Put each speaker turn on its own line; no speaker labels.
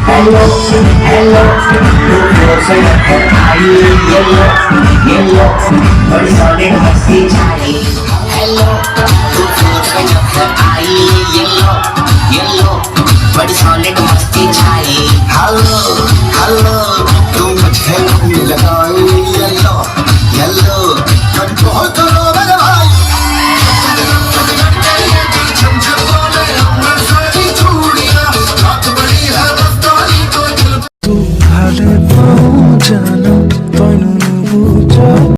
Hello, hello, yellow, बड़ी solid मस्ती छाई. Hello, yellow, बड़ी solid मस्ती छाई.
हेलो हेलो तुम मुझे नहीं लगाई येलो कंट्रोल करो मेरे भाई झमझम बोले हमने सारी चूड़ियां रात बड़ी है रफ्तारी तो दिल
तू भाले पाऊं जाना